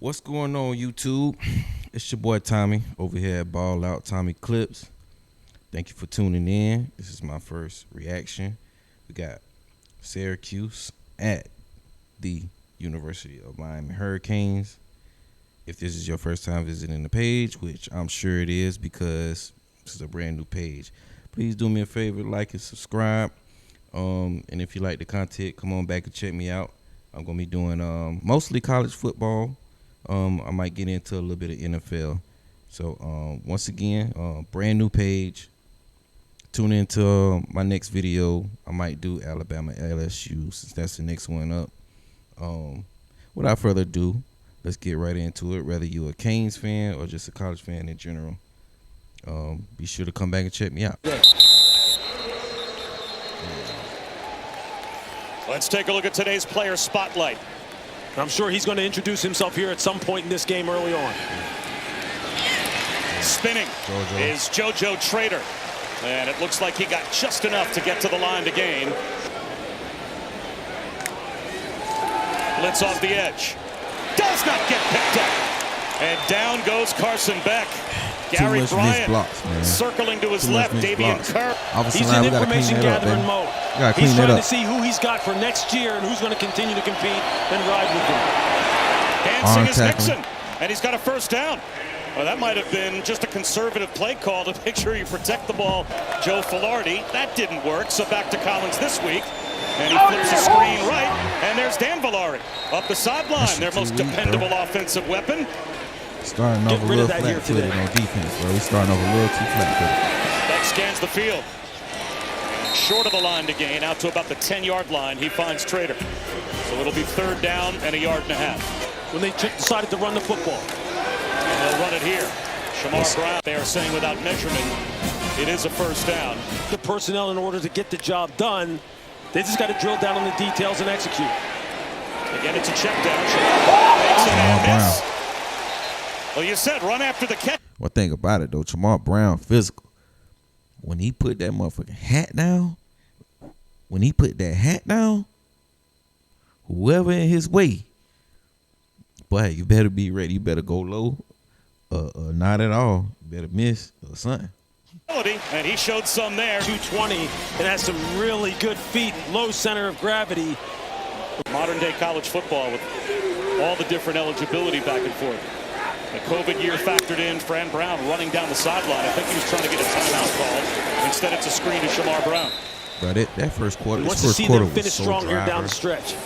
What's going on, YouTube? It's your boy Tommy over here at Ball Out Tommy Clips. Thank you for tuning in. This is my first reaction. We got Syracuse at the University of Miami Hurricanes. If this is your first time visiting the page, which I'm sure it is because this is a brand new page, please do me a favor, like and subscribe. And if you like the content, come on back and check me out. I'm gonna be doing mostly college football. I might get into a little bit of NFL. So once again, brand new page. Tune into my next video. I might do Alabama LSU since that's the next one up. Without further ado, let's get right into it. Whether you're a Canes fan or just a college fan in general, be sure to come back and check me out. Let's take a look at today's player spotlight. I'm sure he's going to introduce himself here at some point in this game early on. Spinning is JoJo Trader. And it looks like he got just enough to get to the line to gain. Blitz off the edge. Does not get picked up. And down goes Carson Beck. Gary Bryant circling to his left. Davian Kerr. He's in information gathering mode. He's trying to see who he's got for next year and who's going to continue to compete and ride with him. Dancing is Nixon, and he's got a first down. Well, that might have been just a conservative play call to make sure you protect the ball. Joe Filardi, that didn't work, so back to Collins this week. And he flips a screen right, and there's Dan Villari up the sideline, their most dependable offensive weapon. Starting off a little flat-footed on defense, bro. He's starting off a little too flat-footed. Beck scans the field. Short of the line to gain, out to about the 10-yard line. He finds Trader. So it'll be third down and a yard and a half. When they decided to run the football. And they'll run it here. Shamar Brown, they are saying without measurement, it is a first down. The personnel, in order to get the job done, they just got to drill down on the details and execute. Again, it's a check down. Shamar makes it and miss. Well, you said run after the catch. One thing about it, though, Shamar Brown, physical. When he put that motherfucking hat down, whoever in his way, boy, you better be ready. You better go low or not at all. You better miss or something. And he showed some there. 220 and has some really good feet, low center of gravity. Modern day college football with all the different eligibility back and forth. The COVID year factored in. Fran Brown running down the sideline. I think he was trying to get a timeout called. Instead, it's a screen to Shamar Brown. But that first quarter, wants to see them finish strong here down the stretch.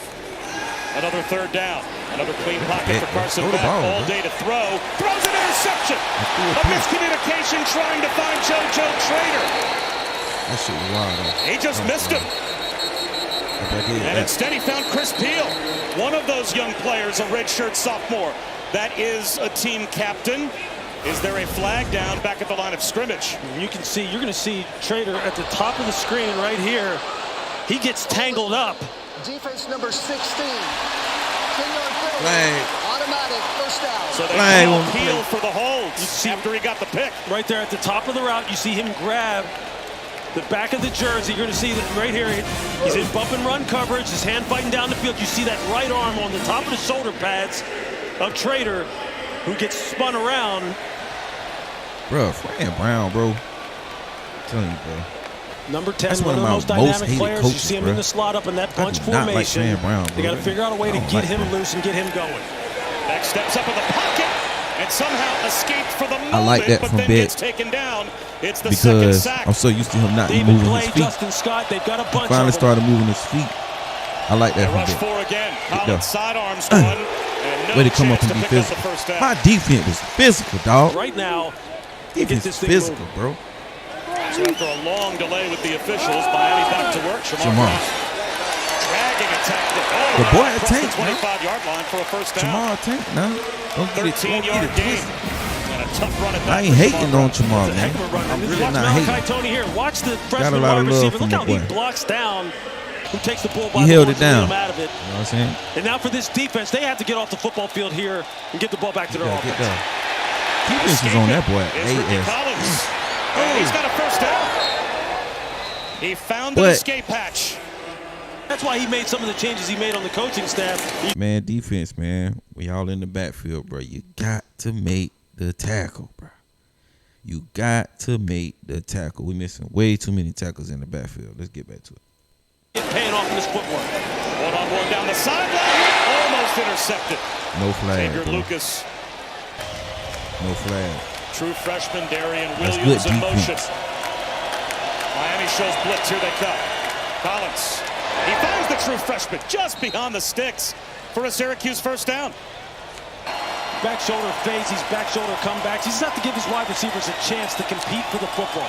Another third down. Another clean pocket for Carson Beck. All day to throw. Throws an interception. A miscommunication trying to find JoJo Trader. That shit was wild. He just missed him. And instead he found Chris Peel, one of those young players, a redshirt sophomore. That is a team captain. Is there a flag down back at the line of scrimmage? You can see, you're going to see Trader at the top of the screen right here. He gets tangled up. Defense number 16. 10-yard penalty. Automatic first down. So they call Peel for the holds after he got the pick. Right there at the top of the route, you see him grab the back of the jersey. You're going to see that right here. He's in bump and run coverage. His hand fighting down the field. You see that right arm on the top of the shoulder pads of Trader, who gets spun around. Bro, Fran Brown, bro. I'm telling you, bro. Number 10, one of the most dynamic players. You see him in the slot up in that bunch formation. They got to figure out a way to get him loose and get him going. Beck steps up in the pocket and somehow escaped for the moment. I like that from Beck. Gets taken down. It's the second sack. I'm so used to him not moving his feet. Justin Scott, they've got a bunch. He finally started moving his feet. I like that from Gets. Rush 4 again. Collins sidearms one. Way to come up and be physical. My defense was physical, dog. Right now, defense is physical, bro. So after a long delay with the officials, Miami back to work. Shamar dragging a tackle. The boy a tank, the 25-yard line for a first down. Shamar a tank now. 13-yard gain. And a tough run at that. I ain't hating on Shamar, man. I'm really not hating. Tony here. Watch the freshman wide receiver. Look how he blocks down. Who takes the bull by the horns and out of it. You know what I'm saying? And now for this defense, they have to get off the football field here and get the ball back to their offense. Defense is on that boy. He's got a first down. He found the escape hatch. That's why he made some of the changes he made on the coaching staff. Man, defense, man. We all in the backfield, bro. You got to make the tackle, bro. You got to make the tackle. We're missing way too many tackles in the backfield. Let's get back to it. Paying off in his footwork. One-on-one down the sideline. Almost intercepted. No flag, Xavier bro. Lucas. No flag. True freshman Darian That's Williams good in motion. defense. Miami shows blitz. Here they come. Collins. He finds the true freshman just beyond the sticks for a Syracuse first down. Back shoulder fades, he's back shoulder comebacks. He's got to give his wide receivers a chance to compete for the football.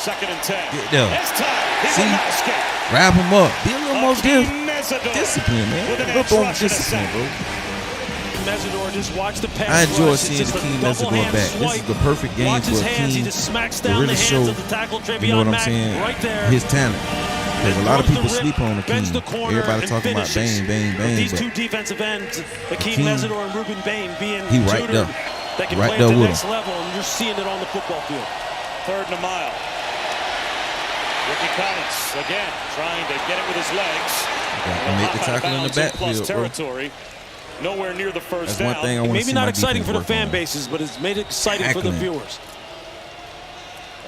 2nd and 10. Get there. It's time. He See? will not escape. Wrap him up. Be a little more Mesidor discipline, man. with A an little edge more rush and a discipline, sack. bro. Mesidor just watch the pass. I enjoy rush. seeing It's the just a King double Mesidor hand back. swipe. This is the perfect game Watch for his a hands. He King just smacks to down really the show, hands of the tackle. you know what I'm Mack saying, right there. his talent. There's a lot of people sleep on the King. Bends the corner Everybody and talking about finishes. bang, bang, bang. These but two defensive ends, Akeem King, Mesidor and Ruben Bain, being he right tutored, there. that can Right play there at the with next him. level, and you're seeing it on the football field. 3rd and a mile. Ricky Collins again trying to get it with his legs. Got to make the tackle in the backfield, bro. Territory. Nowhere near the first That's down. one thing I want to see. Maybe not my exciting defense for the work fan on. bases, but it's made it exciting for the Tackling. viewers.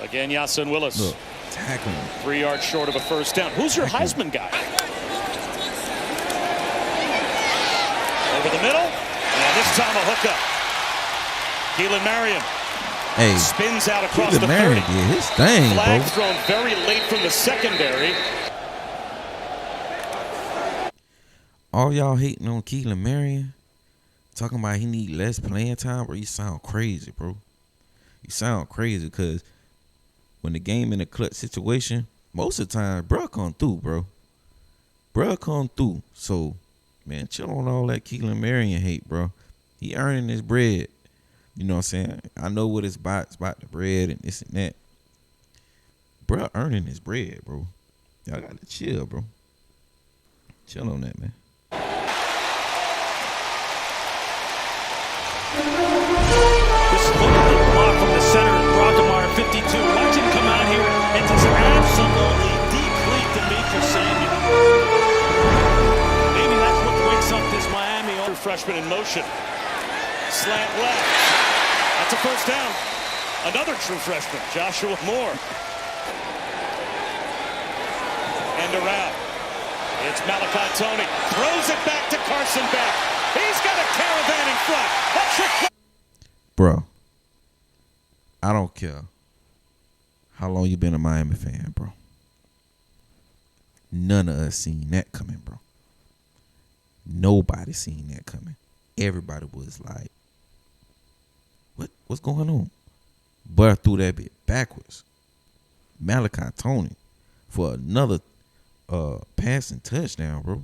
Again, Yasin Willis. Look, tackling. 3 yards short of a first down. Who's your Heisman guy? Over the middle. And this time a hookup. Keelan Marion Hey, spins out across Keelan the 30. Marion did his thing, Flag bro. thrown very late from the secondary. All y'all hating on Keelan Marion, talking about he need less playing time, bro. You sound crazy, bro. You sound crazy because when the game in a clutch situation, most of the time, bro, come through, bro. Bro, come through. So, man, chill on all that Keelan Marion hate, bro. He earning his bread. You know what I'm saying? I know what it's about. It's about the bread and this and that. Bro, earning his bread, bro. Y'all got to chill, bro. Chill on that, man. This look at the block from the center, Brockemeyer, 52. Watch him come out here and just absolutely deplete the meat for Samuel. Maybe that's what wakes up this Miami. True freshman in motion. Slant left. That's a first down. Another true freshman, Joshua Moore. And around. It's Malachi Tony. Throws it back to Carson Beck. He's got a caravan in front. A trick. Bro, I don't care how long you been a Miami fan, bro. None of us seen that coming, bro. Nobody seen that coming. Everybody was like, what's going on? But I threw that bit backwards. Malachi Tony for another passing touchdown, bro.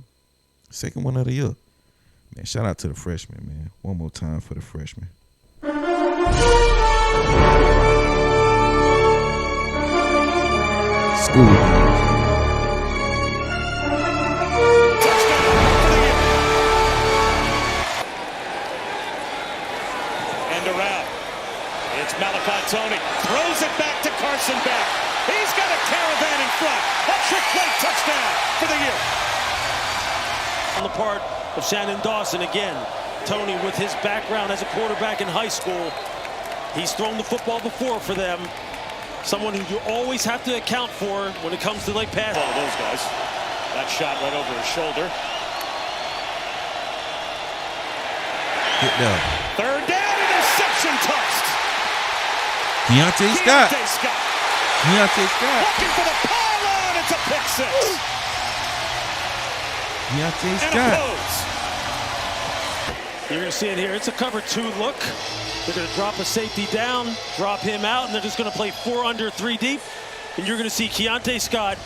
Second one of the year. Man, shout out to the freshman, man. One more time for the freshman. School games. And around. It's Malachi Tony. Throws it back to Carson Beck. He's got a caravan in front. A trick play touchdown for the year. On the part of Shannon Dawson again. Tony, with his background as a quarterback in high school, he's thrown the football before for them. Someone who you always have to account for when it comes to like pass. All of those guys. That shot right over his shoulder. Get there. 3rd down, interception tossed. Keontae Scott. Keontae Scott. Keontae Scott. Looking for the pylon. It's a pick six. Keontae And a Scott. pose. You're going to see it here. It's a cover 2 look. They're going to drop a safety down, drop him out, and they're just going to play 4 under 3 deep. And you're going to see Keontae Scott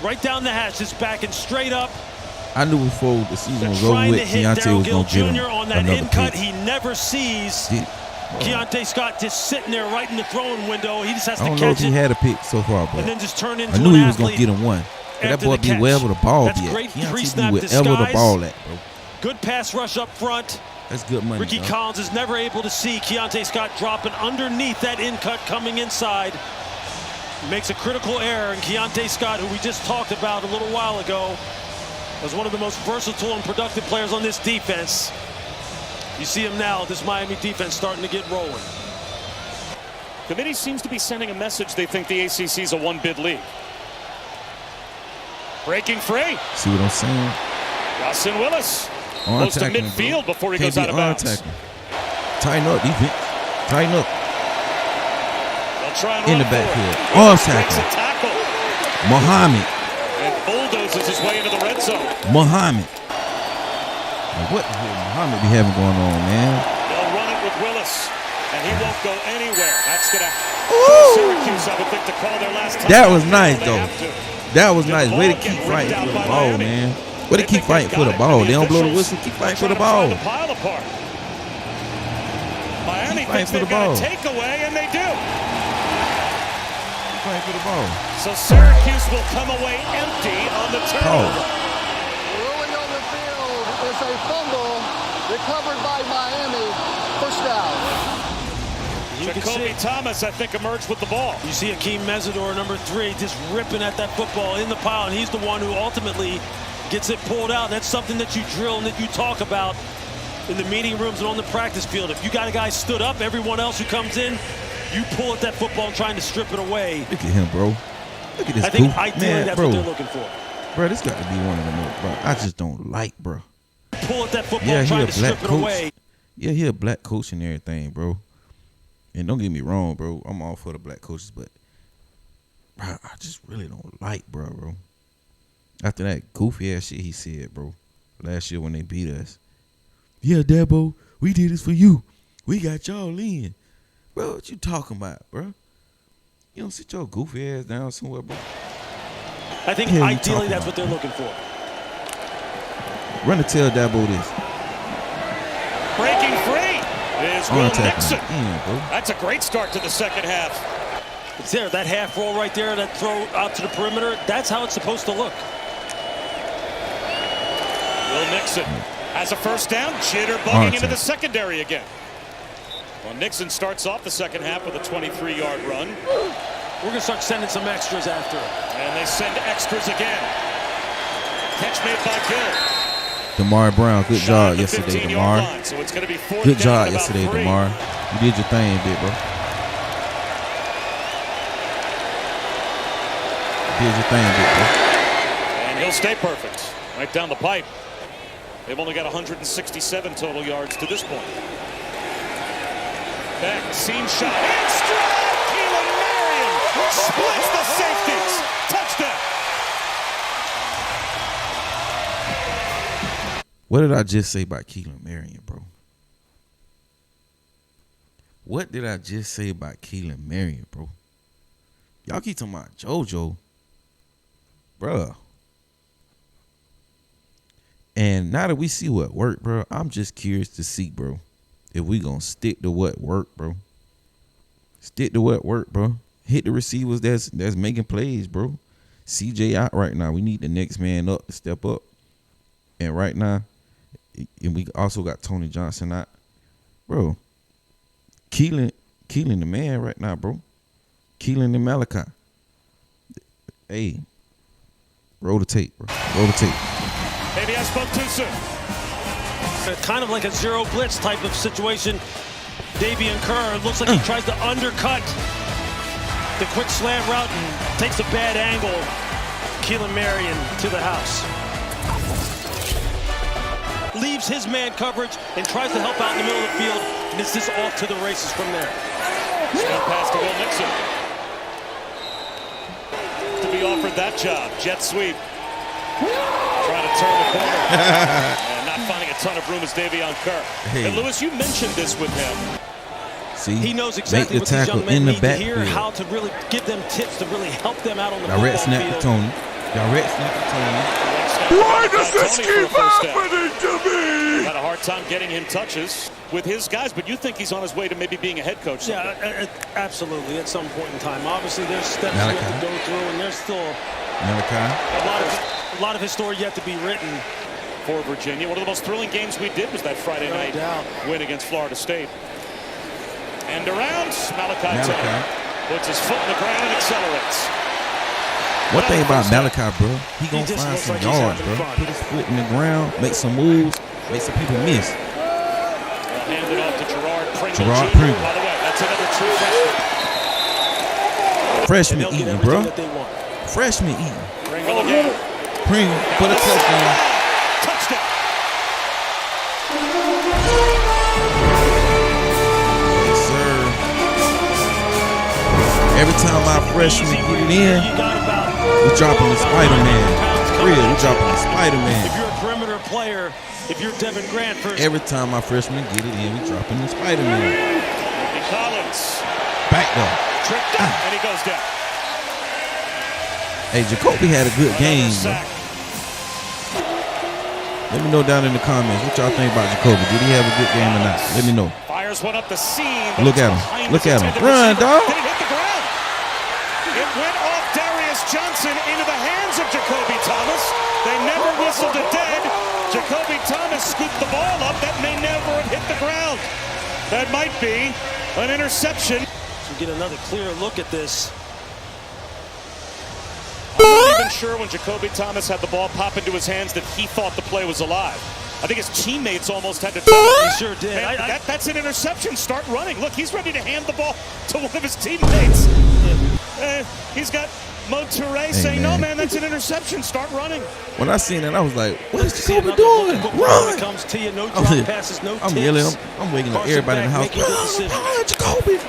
right down the hatch, just backing straight up. I knew before the season They're was over trying with, to hit Keontae Darryl was Gill going to get him Jr. on that another in cut. pick. He never sees Keontae Scott just sitting there right in the throwing window. He just has I to don't know if catch he it had a pick so far, but and then just turn into I knew an he was going to athlete get him one. But that after boy the be catch. wherever the ball That's be at. great Keontae pre-snap be wherever the disguise. ball at, bro. Good pass rush up front. That's good money. Ricky dog. Collins is never able to see Keontae Scott dropping underneath that in cut coming inside. makes a critical error, and Keontae Scott, who we just talked about a little while ago, was one of the most versatile and productive players on this defense. You see him now, this Miami defense starting to get rolling. Committee seems to be sending a message they think the ACC is a one-bid league. Breaking free. See what I'm saying? Russell Willis On goes to tackling, midfield bro. before he Can't goes be out of on bounds. tackling. Tighten up, defense. Tighten up. They'll try and In run the for it. backfield. Willis On breaks tackle. a tackle Muhammad. and bulldozes his way into the red zone. Muhammad. Like, what the hell Muhammad be having going on, man? They'll run it with Willis, and he won't go anywhere. That's going to Syracuse, I would think, to call their last time. That was nice, They though. have to. That was The nice. ball Way to getting keep ripped fighting out for the by ball, Miami. man. Way to They keep think fighting they've for got the it, ball. and They don't blow the officials whistle. Keep are fighting for trying the to ball. find the pile apart. Miami Keep thinks fighting for they've the got ball. a takeaway, and they do. Keep fighting for the ball. So Syracuse will come away empty on the turnover. Rolling on the field is a fumble recovered by Miami. First down. You can Jacoby see, Thomas, I think, emerged with the ball. you see Akeem Mesidor, number 3, just ripping at that football in the pile, and he's the one who ultimately gets it pulled out. That's something that you drill and that you talk about in the meeting rooms and on the practice field. If you got a guy stood up, everyone else who comes in, you pull at that football and trying to strip it away. Look at him, bro. Look at this I think goof. ideally Man, that's bro. what they're looking for. Bro, this got to be one of them, bro. I just don't like, bro. Pull at that football Yeah, and he a trying to black strip it coach. away. Yeah, he a black coach and everything, bro. And don't get me wrong, bro. I'm all for the black coaches, but bro, I just really don't like, bro. After that goofy ass shit he said, bro, last year when they beat us. Yeah, Dabo, we did this for you. We got y'all in. Bro, what you talking about, bro? You don't sit your goofy ass down somewhere, bro. I think Yeah, you ideally talking that's about, what they're looking for. Run and tell Dabo this. Breaking free is Will On tackling. Nixon. Yeah, bro. That's a great start to the second half. It's there, that half roll right there, that throw out to the perimeter. That's how it's supposed to look. Will Nixon has a first down, On jitterbugging into the tackle. secondary again. Well, Nixon starts off the second half with a 23-yard run, We're going to start sending some extras after it. and they send extras again. Catch made by Gill. DeMar Brown, good Shot job at the yesterday, 15-yard DeMar. line, so it's going to be fourth Good down job and about yesterday, 3. DeMar. You did your thing, big bro. Did your thing, big bro. And he'll stay perfect right down the pipe. They've only got 167 total yards to this point. Back, seam shot, and strike! Keelan Marion splits the safeties. Touchdown. What did I just say about Keelan Marion, bro? What did I just say about Keelan Marion, bro? Y'all keep talking about JoJo, bruh. And now that we see what worked, bro, I'm just curious to see, bro, if we gonna stick to what worked, bro. Stick to what worked, bro. Hit the receivers that's making plays, bro. CJ out right now. We need the next man up to step up. And right now, and we also got Tony Johnson out. Bro, Keelan the man right now, bro. Keelan and Malachi. Hey, roll the tape, bro. Roll the tape. Maybe I spoke too soon. Kind of like a zero blitz type of situation. Davian Kerr looks like he tries to undercut the quick slant route and takes a bad angle. Keelan Marion to the house. Leaves his man coverage and tries to help out in the middle of the field, and it's just off to the races from there. Snap pass to Will Nixon. To be offered that job. Jet sweep. Trying to turn the corner. And not finding a ton of room is Davion Kerr. Hey. And Lewis, you mentioned this with him. See, He knows exactly make what the these tackle young men in the need to hear, backfield. how to really give them tips to really help them out on the Direct football snap to field. Tony. Direct snap to Tony. Why does this keep happening to me? Had a hard time getting him touches with his guys, but you think he's on his way to maybe being a head coach someday. Yeah, absolutely. At some point in time, obviously, there's steps you Malachi. have to go through, and there's still Malachi. a lot of his story yet to be written. For Virginia, one of the most thrilling games we did was that Friday No night doubt. win against Florida State. And around Malachi Tony. Puts his foot in the ground and accelerates. One thing about Malachi, bro, he gonna find some yards, bro. Put his foot in the ground, make some moves, make some people miss. Hand it off to Gerard Pringle. Gerard Jr. Pringle. By the way, that's another true freshman. Freshman eating, bro. Freshman eating. Pringle again. Pringle for the touchdown. Touchdown. Yes, sir. Every time my freshman get it in, we dropping the Spider-Man. Real, we dropping the Spider-Man. If you're a perimeter player, if you're Devin Grant first. Every time my freshmen get it in, we dropping the Spider-Man. And Collins. Back though. Tripped up, and he goes down. Hey, Jacoby had a good game, bro. Let me know down in the comments what y'all think about Jacoby. Did he have a good game or not? Let me know. Fires one up the seam. Look at him. Look at him. Run, dog. Did it hit the ground? It went off Darius Johnson into the hands of Jacoby Thomas. They never whistled it dead. Jacoby Thomas scooped the ball up. That may never have hit the ground. That might be an interception. So get another clear look at this. I'm not even sure when Jacoby Thomas had the ball pop into his hands that he thought the play was alive. I think his teammates almost had to tell him. He sure did. Man, that's an interception. Start running. Look, he's ready to hand the ball to one of his teammates. He's got Mo Toure saying, no, man, that's an interception. Start running. When I seen that, I was like, what is Jacoby doing? Run! Comes to you, no drop passes, no I'm tips. yelling. I'm waking up everybody in the house. Run, Jacoby!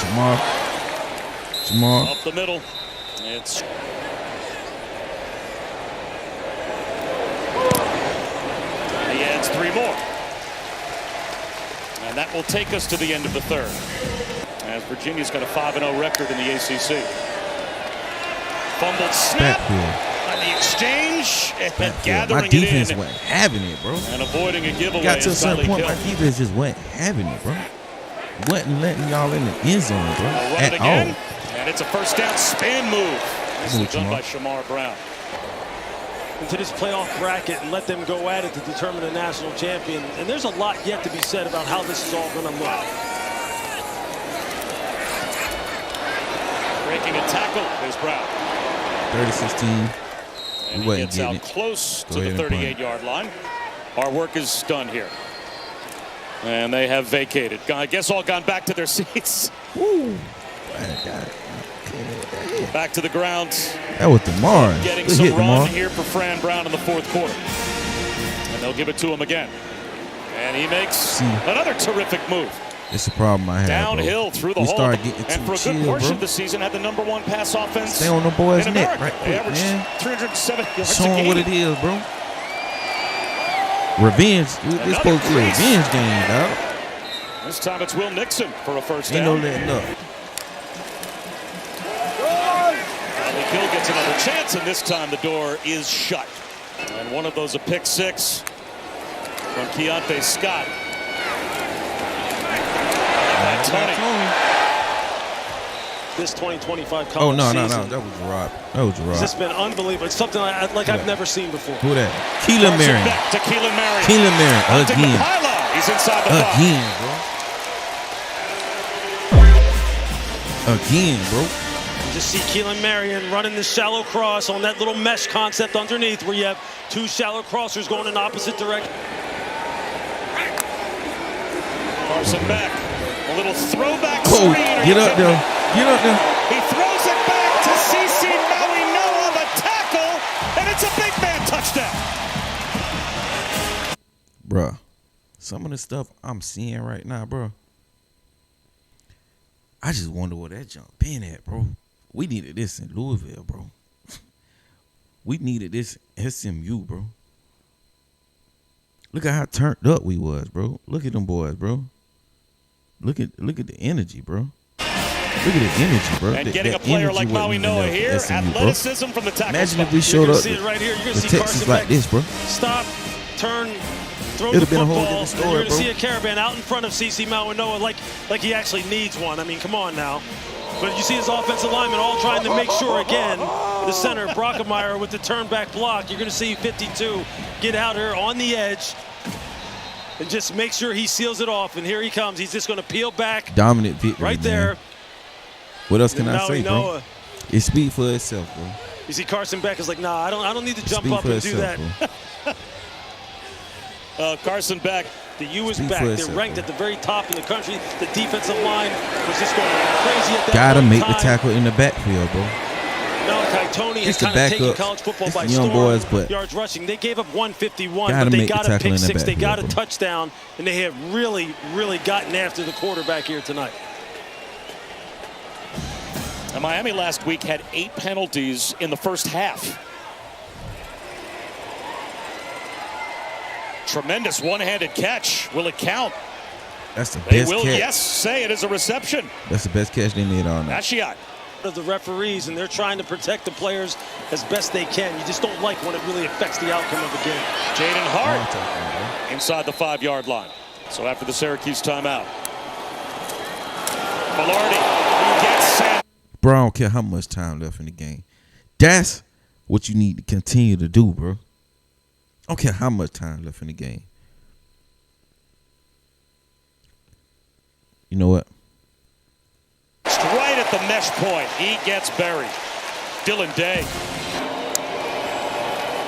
Jamar. Up the middle. It's he adds 3 more. And that will take us to the end of the third. As Virginia's got a 5-0 record in the ACC. Fumbled snap. On the exchange. And gathering my defense it in. wasn't having it, bro. And avoiding a giveaway. Got to a certain point, Hill. my defense just wasn't having it, bro. Wasn't letting y'all in the end zone, bro. At all. And it's a first down spin move. This is done by Shamar Brown. Into this playoff bracket and let them go at it to determine a national champion. And there's a lot yet to be said about how this is all going to look. Breaking a tackle is Brown. 30-16. And he gets out close to the 38-yard line. Our work is done here. And they have vacated. I guess all gone back to their seats. Woo. Back to the ground. That was DeMar. Getting some run here for Fran Brown in the fourth quarter. And they'll give it to him again. And he makes another terrific move. It's a problem I have. Downhill through the hole. And for a good portion of the season, had the #1 pass offense. Stay on the boys' in neck, America. right They quick, averaged man. 307 yards Show them what it is, bro. Revenge. It's supposed to be a revenge game, dog. This time it's Will Nixon for a first down. Ain't no letting up. Hill gets another chance, and this time the door is shut. And one of those a pick 6 from Keontae Scott. And Tony. This 2025 college Oh, no. season. That was Gerard. That was Gerard. It's just been unbelievable. It's something like I've never seen before. Who that? Keelan Marion. Back to Keelan Marion. Keelan Marion. Again. He's inside the 5. Again, bro. Just see Keelan Marion running the shallow cross on that little mesh concept underneath where you have 2 shallow crossers going in opposite direction. Carson back. A little throwback Oh, screen. get up there. Get up there. He throws it back to CeCe Maui-Noah, the tackle, and it's a big man touchdown. Bruh, some of the stuff I'm seeing right now, bro, I just wonder where that jump been at, bro. We needed this in Louisville, bro. We needed this SMU, bro. Look at how turned up we was, bro. Look at them boys, bro. Look at the energy, bro. Look at the energy, bro. And getting a player like Maui-Noah here, athleticism from the tackle. Imagine if we showed up it right here. You're gonna the see Texas like this, bro. Stop, turn, throw It'd the have been a whole football. different story, You're gonna bro. see a caravan out in front of CeCe Maui-Noah like he actually needs one. I mean, come on now. But you see his offensive linemen all trying to make sure again. The center, Brockemeyer, with the turn back block. You're going to see 52 get out here on the edge. and just make sure he seals it off. And here he comes. He's just going to peel back. Dominant victory, right man. there. What else can I Now say, we know, bro? It speaks for itself, bro. You see Carson Beck is like, nah, I don't need to jump Speak up for and do itself, that. bro. Carson Beck. The U is Speak back. for They're itself, ranked bro. at the very top in the country. The defensive line was just going crazy at that Gotta one make time. the tackle in the backfield, bro. Malachi Tony is It's the kind of taking backup. college football It's by the young storm. boys, but yards rushing. They gave up 151, gotta but they make the got a tackle pick in the six. They got a backfield, bro. touchdown, and they have really, really gotten after the quarterback here tonight. And Miami last week had 8 penalties in the first half. Tremendous one-handed catch. Will it count? That's the They best will, catch. yes, say it is a reception. That's the best catch they made all night. Ashiat. Of the referees, and they're trying to protect the players as best they can. You just don't like when it really affects the outcome of the game. Jaden Hart inside the 5-yard line. So after the Syracuse timeout, Velarde gets set. Bro, I don't care how much time left in the game. That's what you need to continue to do, bro. I don't care how much time left in the game. You know what? Right at the mesh point. He gets buried. Dylan Day.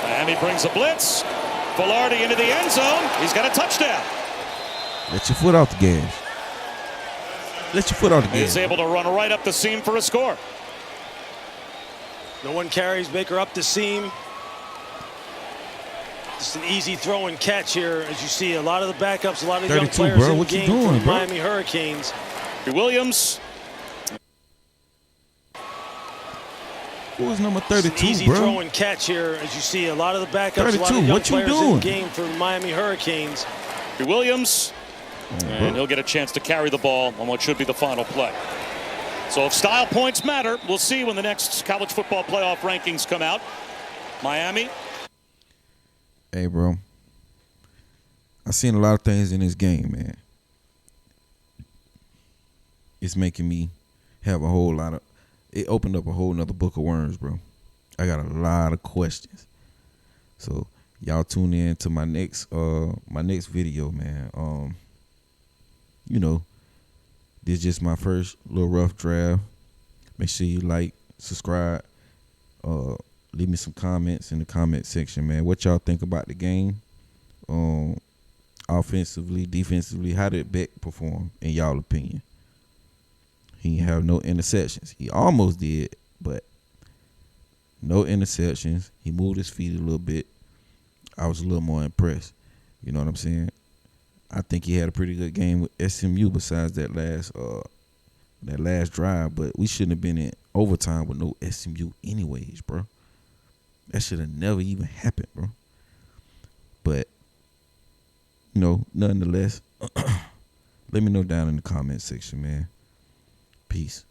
Miami brings a blitz. Velarde into the end zone. He's got a touchdown. Let your foot off the gas. Let your foot off the gas. He's able to run right up the seam for a score. No one carries Baker up the seam. Just an easy throw and catch here. As you see, a lot of the backups, a lot of young 32, players bro. in What the you game doing, for bro? Miami Hurricanes. Williams. Who was number Just an 32, easy bro? throw and catch here. As you see, a lot of the backups, a lot 32, of young what you players in doing? the game for Miami Hurricanes. Williams. And he'll get a chance to carry the ball on what should be the final play. So if style points matter, we'll see when the next college football playoff rankings come out. Miami. Hey, bro. I seen a lot of things in this game, man. It's making me have a whole lot of. It opened up a whole nother book of worms, bro. I got a lot of questions. So y'all tune in to my next video, man. You know, this is just my first little rough draft. Make sure you like, subscribe, leave me some comments in the comment section, man. What y'all think about the game? Offensively, defensively, how did Beck perform in y'all opinion? He didn't have no interceptions. He almost did, but no interceptions. He moved his feet a little bit. I was a little more impressed. You know what I'm saying? I think he had a pretty good game with SMU besides that last drive, but we shouldn't have been in overtime with no SMU anyways, bro. That should have never even happened, bro. But, you know, nonetheless, let me know down in the comment section, man. Peace.